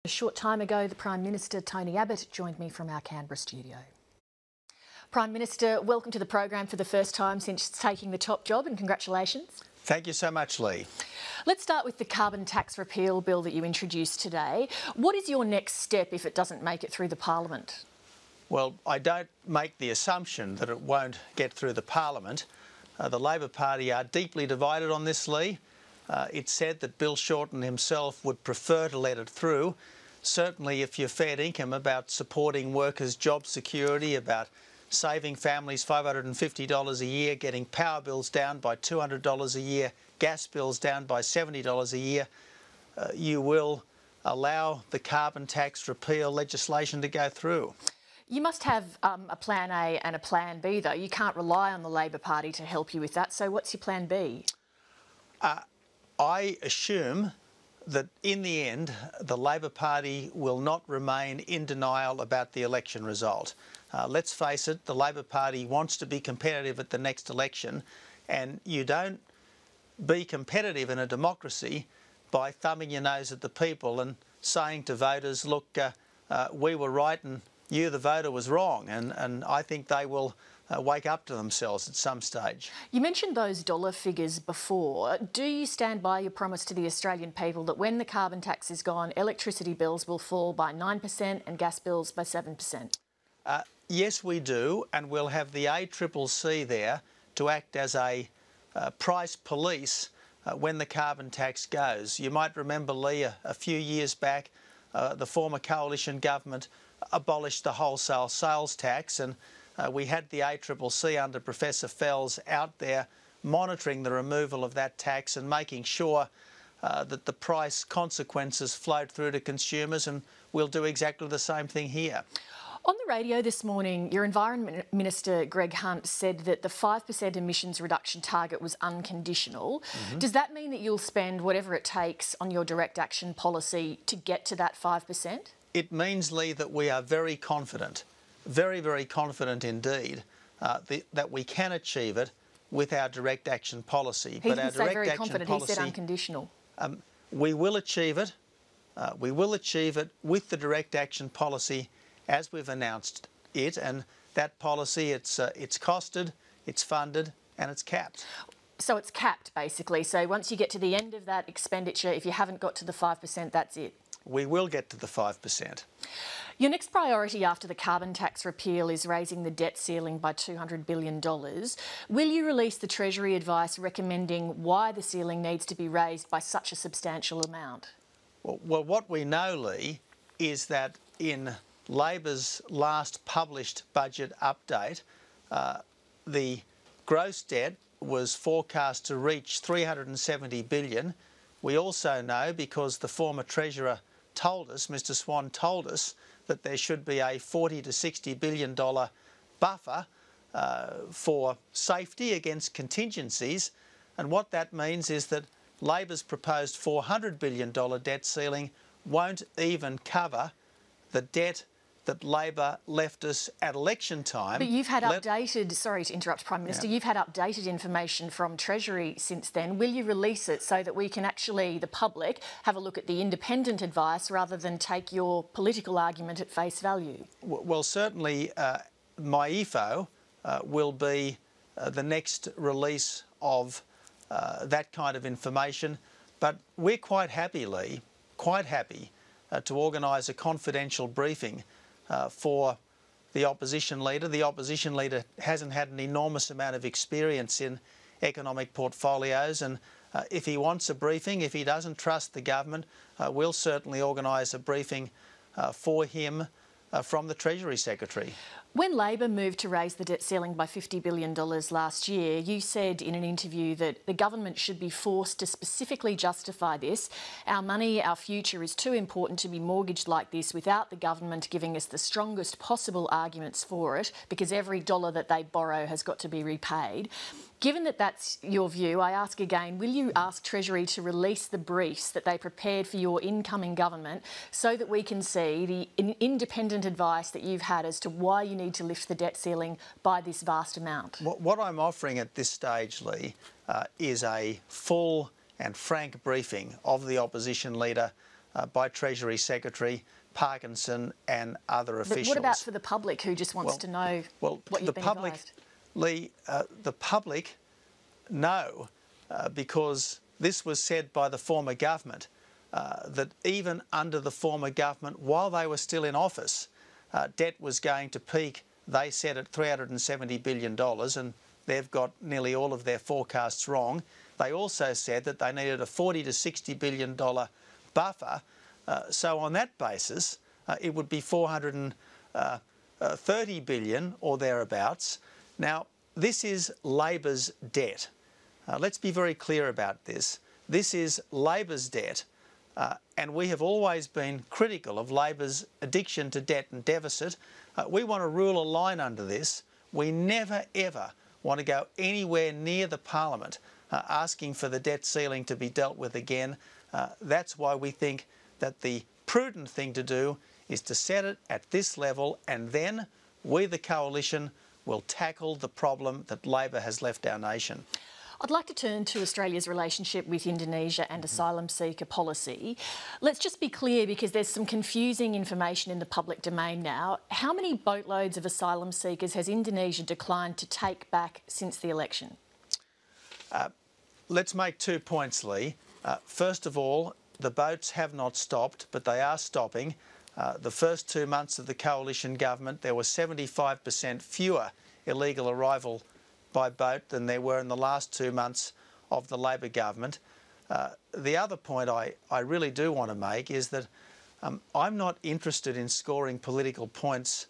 A short time ago, the Prime Minister Tony Abbott joined me from our Canberra studio. Prime Minister, welcome to the program for the first time since taking the top job, and congratulations. Thank you so much, Lee. Let's start with the carbon tax repeal bill that you introduced today. What is your next step if it doesn't make it through the Parliament? Well, I don't make the assumption that it won't get through the Parliament. The Labor Party are deeply divided on this, Lee. It's said that Bill Shorten himself would prefer to let it through. Certainly, if you're fair income, about supporting workers' job security, about saving families $550 a year, getting power bills down by $200 a year, gas bills down by $70 a year, you will allow the carbon tax repeal legislation to go through. You must have a plan A and a plan B, though. You can't rely on the Labor Party to help you with that. So what's your plan B? I assume that in the end, the Labor Party will not remain in denial about the election result. Let's face it, the Labor Party wants to be competitive at the next election, and you don't be competitive in a democracy by thumbing your nose at the people and saying to voters, look, we were right and you, the voter, was wrong. And I think they will wake up to themselves at some stage. You mentioned those dollar figures before. Do you stand by your promise to the Australian people that when the carbon tax is gone, electricity bills will fall by 9% and gas bills by 7%? Yes, we do, and we'll have the ACCC there to act as a price police when the carbon tax goes. You might remember, Lee, a few years back, the former coalition government abolished the wholesale sales tax, and we had the ACCC under Professor Fells out there monitoring the removal of that tax and making sure that the price consequences flowed through to consumers, and we'll do exactly the same thing here. On the radio this morning, your Environment Minister, Greg Hunt, said that the 5% emissions reduction target was unconditional. Does that mean that you'll spend whatever it takes on your direct action policy to get to that 5%? It means, Lee, that we are very confident, very, very confident indeed, that we can achieve it with our direct action policy. He didn't say very confident, he said unconditional. We will achieve it. We will achieve it with the direct action policy as we've announced it, and that policy, it's costed, it's funded and it's capped. So it's capped, basically. So once you get to the end of that expenditure, if you haven't got to the 5%, that's it. We will get to the 5%. Your next priority after the carbon tax repeal is raising the debt ceiling by $200 billion. Will you release the Treasury advice recommending why the ceiling needs to be raised by such a substantial amount? Well, what we know, Lee, is that in Labor's last published budget update, the gross debt was forecast to reach $370 billion. We also know, because the former Treasurer told us, Mr Swan told us, that there should be a $40 to $60 billion buffer for safety against contingencies. And what that means is that Labor's proposed $400 billion debt ceiling won't even cover the debt that Labor left us at election time. But you've had updated, sorry to interrupt, Prime Minister, you've had updated information from Treasury since then. Will you release it so that we can actually, the public, have a look at the independent advice rather than take your political argument at face value? Well, certainly my EFO will be the next release of that kind of information. But we're quite happy, Lee, quite happy to organise a confidential briefing for the opposition leader. The opposition leader hasn't had an enormous amount of experience in economic portfolios, and if he wants a briefing, if he doesn't trust the government, we'll certainly organise a briefing for him from the Treasury Secretary. When Labor moved to raise the debt ceiling by $50 billion last year, you said in an interview that the government should be forced to specifically justify this. Our money, our future is too important to be mortgaged like this without the government giving us the strongest possible arguments for it, because every dollar that they borrow has got to be repaid. Given that that's your view, I ask again, will you ask Treasury to release the briefs that they prepared for your incoming government so that we can see the independent advice that you've had as to why you need to lift the debt ceiling by this vast amount? What I'm offering at this stage, Lee, is a full and frank briefing of the opposition leader by Treasury Secretary Parkinson and other officials. But what about for the public who just wants to know what you've been advised? Lee, the public know because this was said by the former government that even under the former government, while they were still in office, debt was going to peak, they said, at $370 billion, and they've got nearly all of their forecasts wrong. They also said that they needed a $40 to $60 billion buffer. So on that basis, it would be $430 billion or thereabouts. Now, this is Labor's debt. Let's be very clear about this. This is Labor's debt, and we have always been critical of Labor's addiction to debt and deficit. We want to rule a line under this. We never, ever want to go anywhere near the Parliament asking for the debt ceiling to be dealt with again. That's why we think that the prudent thing to do is to set it at this level, and then we, the coalition, will tackle the problem that Labor has left our nation. I'd like to turn to Australia's relationship with Indonesia and asylum seeker policy. Let's just be clear, because there's some confusing information in the public domain now. How many boatloads of asylum seekers has Indonesia declined to take back since the election? Let's make 2 points, Lee. First of all, the boats have not stopped, but they are stopping. The first 2 months of the coalition government, there were 75% fewer illegal arrival by boat than there were in the last 2 months of the Labor government. The other point I really do want to make is that I'm not interested in scoring political points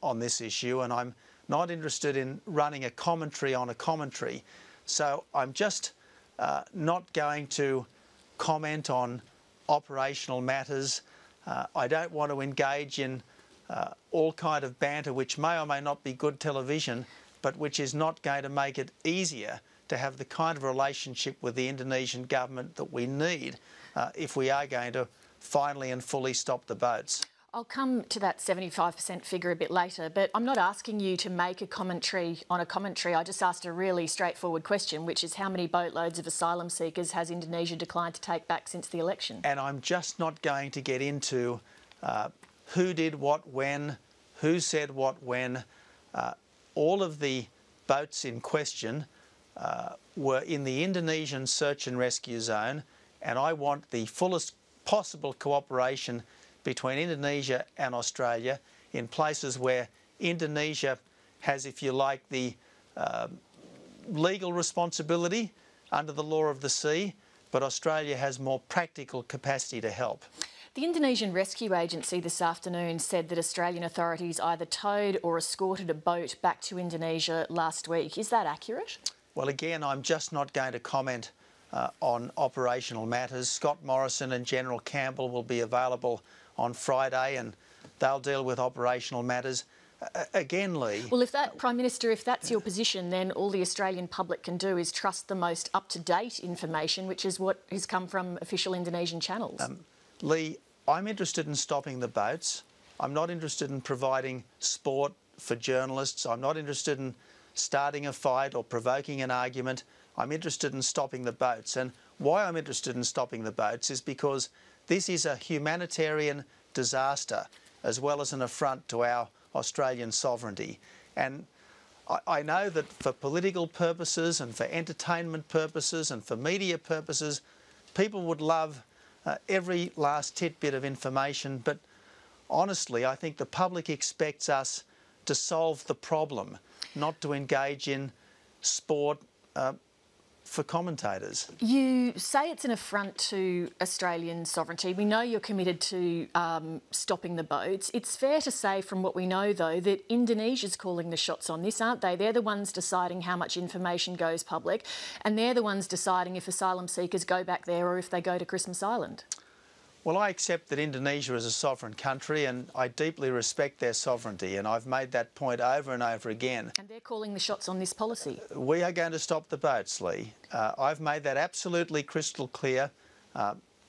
on this issue, and I'm not interested in running a commentary on a commentary. So I'm just not going to comment on operational matters. I don't want to engage in all kind of banter which may or may not be good television, but which is not going to make it easier to have the kind of relationship with the Indonesian government that we need if we are going to finally and fully stop the boats. I'll come to that 75% figure a bit later, but I'm not asking you to make a commentary on a commentary. I just asked a really straightforward question, which is how many boatloads of asylum seekers has Indonesia declined to take back since the election? And I'm just not going to get into who did what when, who said what when. All of the boats in question were in the Indonesian search and rescue zone, and I want the fullest possible cooperation between Indonesia and Australia in places where Indonesia has, if you like, the legal responsibility under the law of the sea, but Australia has more practical capacity to help. The Indonesian Rescue Agency this afternoon said that Australian authorities either towed or escorted a boat back to Indonesia last week. Is that accurate? Well, again, I'm just not going to comment on operational matters. Scott Morrison and General Campbell will be available on Friday, and they'll deal with operational matters. Again, Lee... Well, Prime Minister, if that's your position, then all the Australian public can do is trust the most up-to-date information, which is what has come from official Indonesian channels. Lee, I'm interested in stopping the boats. I'm not interested in providing sport for journalists. I'm not interested in starting a fight or provoking an argument. I'm interested in stopping the boats. And why I'm interested in stopping the boats is because this is a humanitarian disaster as well as an affront to our Australian sovereignty. And I know that for political purposes and for entertainment purposes and for media purposes, people would love every last tidbit of information, but honestly, I think the public expects us to solve the problem, not to engage in sport for commentators. You say it's an affront to Australian sovereignty. We know you're committed to stopping the boats. It's fair to say, from what we know, though, that Indonesia's calling the shots on this, aren't they? They're the ones deciding how much information goes public, and they're the ones deciding if asylum seekers go back there or if they go to Christmas Island. Well, I accept that Indonesia is a sovereign country, and I deeply respect their sovereignty, and I've made that point over and over again. And they're calling the shots on this policy. We are going to stop the boats, Lee. I've made that absolutely crystal clear,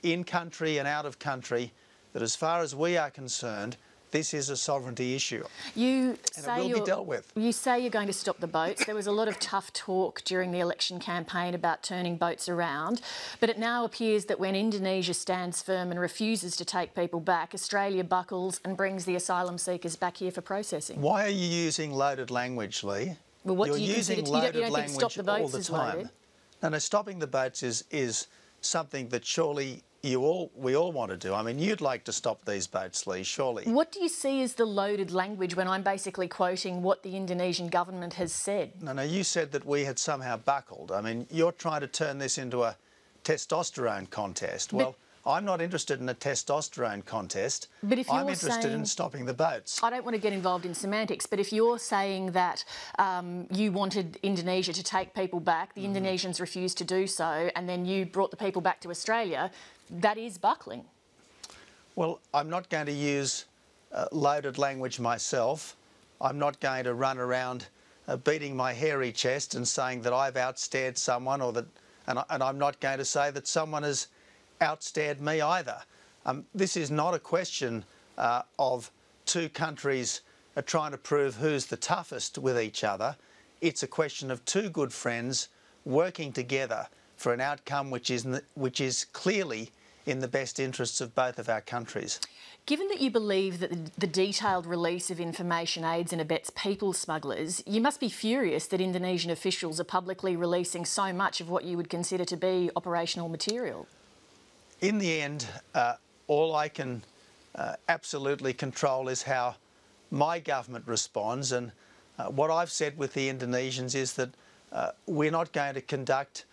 in country and out of country, that as far as we are concerned, this is a sovereignty issue. And it will be dealt with. You say you're going to stop the boats. There was a lot of tough talk during the election campaign about turning boats around, but it now appears that when Indonesia stands firm and refuses to take people back, Australia buckles and brings the asylum seekers back here for processing. Why are you using loaded language, Lee? Well, what You're do you using consider? loaded you don't language think stop the boats all the is time. loaded? No, stopping the boats is something that surely we all want to do. I mean, you'd like to stop these boats, Lee, surely. What do you see as the loaded language when I'm basically quoting what the Indonesian government has said? No, you said that we had somehow buckled. I mean, you're trying to turn this into a testosterone contest. Well, I'm not interested in a testosterone contest. But if I'm you're interested in stopping the boats. I don't want to get involved in semantics, but if you're saying that you wanted Indonesia to take people back, the Indonesians refused to do so, and then you brought the people back to Australia, that is buckling. Well, I'm not going to use loaded language myself. I'm not going to run around beating my hairy chest and saying that I've outstared someone, or that, and I'm not going to say that someone has outstared me either. This is not a question of two countries trying to prove who's the toughest with each other. It's a question of two good friends working together for an outcome which is clearly in the best interests of both of our countries. Given that you believe that the detailed release of information aids and abets people smugglers, you must be furious that Indonesian officials are publicly releasing so much of what you would consider to be operational material. In the end, all I can absolutely control is how my government responds, and what I've said with the Indonesians is that we're not going to conduct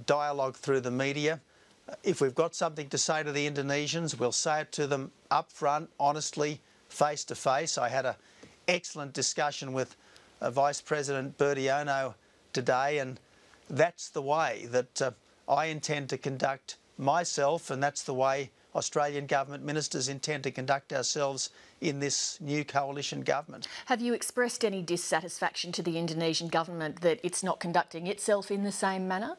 dialogue through the media. If we've got something to say to the Indonesians, we'll say it to them up front, honestly, face to face. I had an excellent discussion with Vice President Budiono today, and that's the way that I intend to conduct myself, and that's the way Australian government ministers intend to conduct ourselves in this new coalition government. Have you expressed any dissatisfaction to the Indonesian government that it's not conducting itself in the same manner?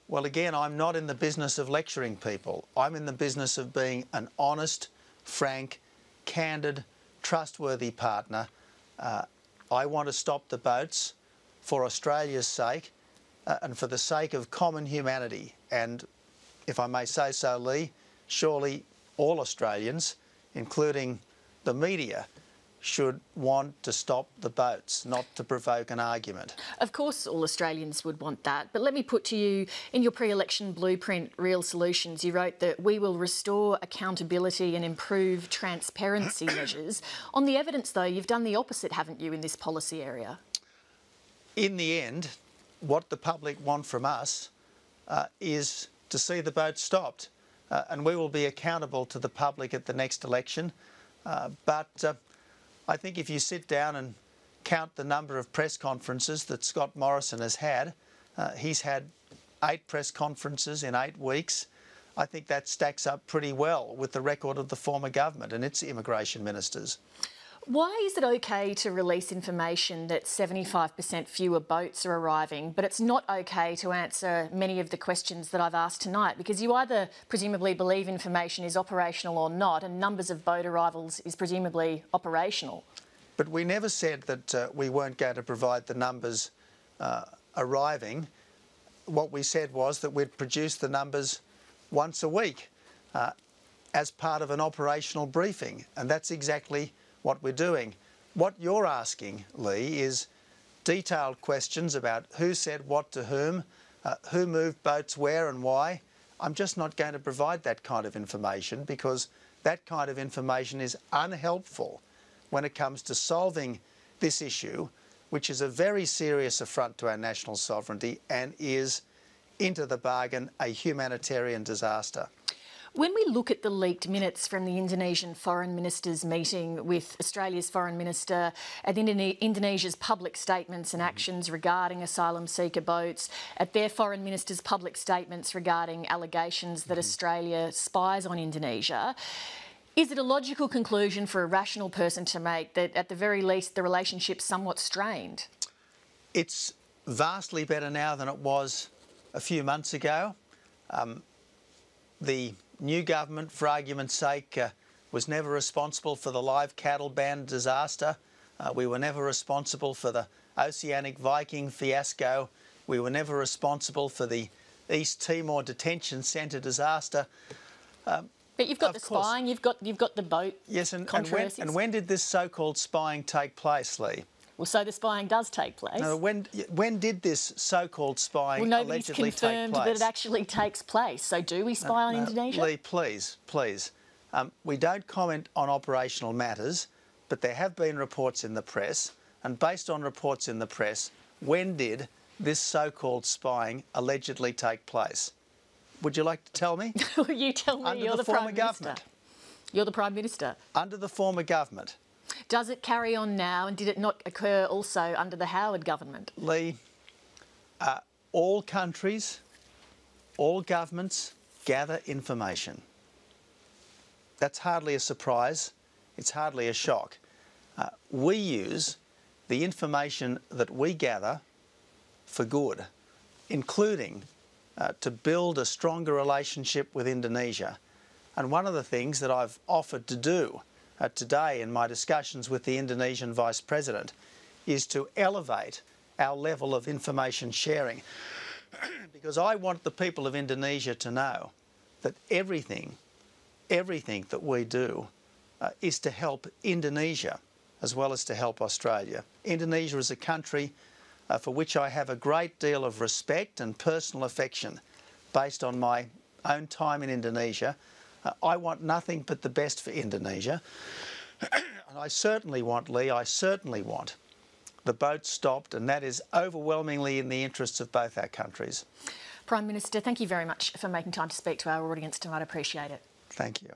Well, again, I'm not in the business of lecturing people. I'm in the business of being an honest, frank, candid, trustworthy partner. I want to stop the boats for Australia's sake and for the sake of common humanity. And if I may say so, Lee, surely all Australians, including the media, should want to stop the boats, not to provoke an argument. Of course all Australians would want that, but let me put to you, in your pre-election blueprint, Real Solutions, you wrote that we will restore accountability and improve transparency measures. On the evidence, though, you've done the opposite, haven't you, in this policy area? In the end, what the public want from us is to see the boat stopped, and we will be accountable to the public at the next election. But I think if you sit down and count the number of press conferences that Scott Morrison has had, he's had 8 press conferences in 8 weeks. I think that stacks up pretty well with the record of the former government and its immigration ministers. Why is it okay to release information that 75% fewer boats are arriving, but it's not okay to answer many of the questions that I've asked tonight? Because you either presumably believe information is operational or not, and numbers of boat arrivals is presumably operational. But we never said that we weren't going to provide the numbers arriving. What we said was that we'd produce the numbers once a week as part of an operational briefing, and that's exactly what we're doing. What you're asking, Lee, is detailed questions about who said what to whom, who moved boats where and why. I'm just not going to provide that kind of information, because that kind of information is unhelpful when it comes to solving this issue, which is a very serious affront to our national sovereignty and is, into the bargain, a humanitarian disaster. When we look at the leaked minutes from the Indonesian Foreign Minister's meeting with Australia's Foreign Minister and Indonesia's public statements and actions regarding asylum seeker boats, at their Foreign Minister's public statements regarding allegations that Australia spies on Indonesia, is it a logical conclusion for a rational person to make that at the very least the relationship's somewhat strained? It's vastly better now than it was a few months ago. The new government, for argument's sake, was never responsible for the live cattle ban disaster. We were never responsible for the Oceanic Viking fiasco. We were never responsible for the East Timor detention centre disaster. But you've got the spying, you've got the boat controversies. And when did this so-called spying take place, Lee? Well, so the spying does take place. No, when did this so-called spying allegedly take place? Well, nobody's confirmed that it actually takes place. So do we spy on Indonesia? Lee, please. We don't comment on operational matters, but there have been reports in the press, and based on reports in the press, when did this so-called spying allegedly take place? Would you like to tell me? You tell me. You're the Prime Minister. You're the Prime Minister. Under the former government. Does it carry on now, and did it not occur also under the Howard government? Lee, all countries, all governments gather information. That's hardly a surprise. It's hardly a shock. We use the information that we gather for good, including to build a stronger relationship with Indonesia. And one of the things that I've offered to do today in my discussions with the Indonesian Vice President is to elevate our level of information sharing, because I want the people of Indonesia to know that everything that we do is to help Indonesia as well as to help Australia. Indonesia is a country for which I have a great deal of respect and personal affection based on my own time in Indonesia. I want nothing but the best for Indonesia. And I certainly want, Lee, the boat stopped, and that is overwhelmingly in the interests of both our countries. Prime Minister, thank you very much for making time to speak to our audience tonight. I appreciate it. Thank you.